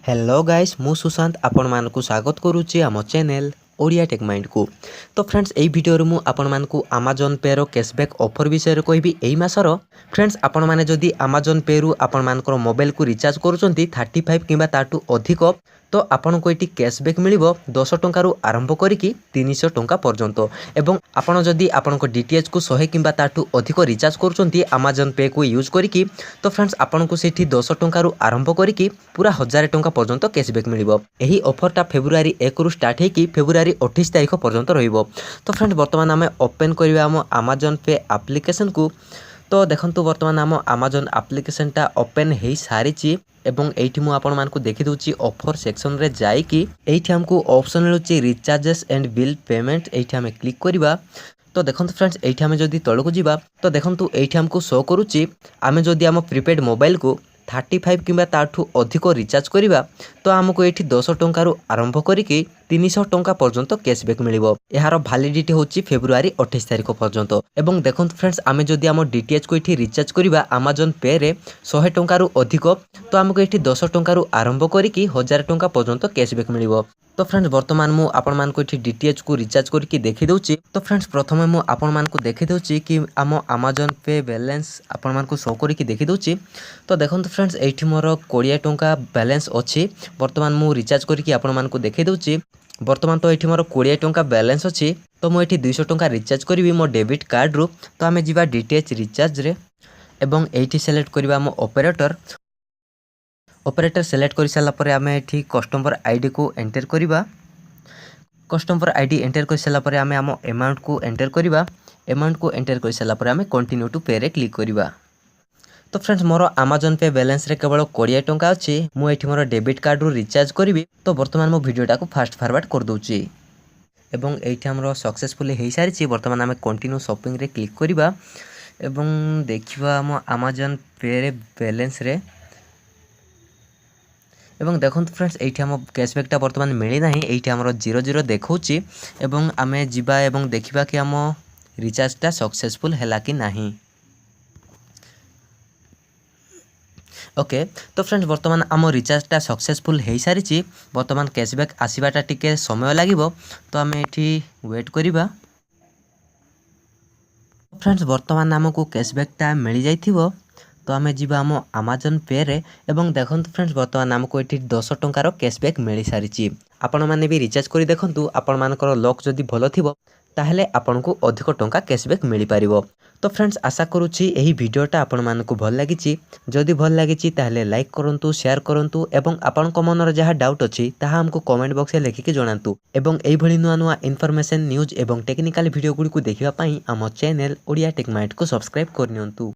Hello guys मु सुशांत आपण मानकु स्वागत करूची आम चैनल ओडिया टेक माइंड को। तो फ्रेंड्स एई वीडियो रे मु आपण मानकु अमेज़न पे रो कैशबैक ऑफर विषय रे कहबी। एई मासर फ्रेंड्स आपण माने जदी अमेज़न पे रु आपण मानकर मोबाइल को रिचार्ज करूचंती 35 किबा ताटू अधिक तो आपण को एटी कैशबैक मिलिबो 10 टंका रु आरंभ करिकि 300 टंका पर्यंत। एवं आपण जदी आपण को डीटीएच को 100 किबा ताटू अधिक रिचार्ज करूचंती अमेज़न पे को यूज करिकि तो फ्रेंड्स आपण को सेठी 10 टंका रु आरंभ करिकि पूरा 1000 टंका पर्यंत कैशबैक मिलिबो। एही ऑफरटा फेब्रुआरी 1 रु स्टार्ट हेकि फेब्रुआरी 28 तारिख पर्यंत रहिबो। तो फ्रेंड्स वर्तमान आम ओपन करबा आम अमेज़न पे एप्लिकेशन को। तो देखंतु वर्तमान आम अमेज़न एप्लिकेशनटा ओपन हेई सारिची एवं एठी मु आपण मानकु देखि दोची ऑफर सेक्शन रे जाई कि एठी हमकु ऑप्शन मिलुची रिचार्जेस एंड बिल पेमेंट। एठी हमें क्लिक करबा तो देखंतु फ्रेंड्स एठी हमें जदी तळकु जिबा तो देखंतु एठी हमकु शो करूची आमे जदी आम प्रीपेड मोबाइल को 35 किबा ताठू अधिक रिचार्ज करिबा तो हमको एठी 10 टंका रु आरंभ करिकि 300 टंका पर्यंत कैशबैक मिलिबो। एहार वैलिडिटी होची फेब्रुआरी 28 तारिख पर्यंत। एवं देखंतु फ्रेंड्स आमे जदी आम डीटीएच को एठी रिचार्ज करिबा अमेज़न पे रे 100 टंका रु अधिक तो हमको एठी 10 टंका रु आरंभ करिकि 1000 टंका पर्यंत कैशबैक मिलिबो। तो फ्रेंड्स वर्तमान मु आपण मान को एठी डीटीएच को रिचार्ज करके देखि दउची। तो फ्रेंड्स प्रथमे मु आपण मान को देखि दउची कि आम अमेज़न पे बैलेंस आपण मान को शो करके देखि दउची। तो देखंतु फ्रेंड्स एठी मोर 20 टंका बैलेंस अछि। वर्तमान मु रिचार्ज करके आपण मान को देखि दउची। वर्तमान तो एठी मोर 20 टंका बैलेंस अछि। तो मु एठी 200 टंका रिचार्ज करिवि मो डेबिट कार्ड रु। तो आमे जिबा डीटीएच रिचार्ज रे एवं एठी सेलेक्ट करबा मो ऑपरेटर सेलेक्ट कर सारा पर आम ये कस्टमर आईडी को एंटर करवा। कस्टमर आईडी एंटर कर सारा पर आम आम अमाउंट को एंटर करवा। अमाउंट को एंटर कर सारा पर आम कंटिन्यू टू पे रे क्लिक करवा। तो फ्रेंड्स मोर अमेज़न पे बैलेंस रे केवल 20 टंका अच्छी। मुझे मोर डेबिट कार्ड रु रिचार्ज करी। तो बर्तमान मो वीडियोटा को फास्ट फॉरवर्ड कर दूची एवं एठी हमरो सक्सेसफुल हो सारी। बर्तमान आम कंटिन्यू शॉपिंग रे क्लिक करवा एवं देखिबा आम अमेज़न पे रे बैलेंस रे एवं देखंतु फ्रेंड्स एठी हम कैशबैकटा वर्तमान मिली नाही। एठी हमरो 00 देखौची एवं आमे जिबा एवं देखिबा कि हम रिचार्जटा सक्सेसफुल हैला कि नाही। ओके तो फ्रेंड्स वर्तमान आम रिचार्जटा सक्सेसफुल हो सारी। वर्तमान कैशबैक आसीबाटा टिके समय लागिबो। तो आमे एठी वेट करिबा। फ्रेंड्स वर्तमान आमको कैशबैकटा मिल जाइथिबो। तो आमे जिबा आम अमेज़न पे रे एवं देखंतु फ्रेंड्स वर्तमान आमको एठी 10 टंकार कैशबैक मिल सारी। आपण माने भी रिचार्ज करी देखंतु आपण मानकर लक जदी भलो थिबो ताहले आपनको अधिक टंका कैशबैक मिल पारिबो। तो फ्रेंड्स आशा करूची एही वीडियोटा आपण मानकु भल लागिची। जदी भल लागिची ताहले लाइक करंतु शेयर करंतु एवं आपण को मनर जहा डाउट अछि ताहा हमको कमेंट बॉक्स रे लिखि के जणांतु। एवं एही भली नुआ नुआ इन्फॉर्मेशन न्यूज एवं टेक्निकल वीडियो गुडी को देखिबा पई हम चैनल ओडिया टेक माइंड को सब्सक्राइब करनियंतु।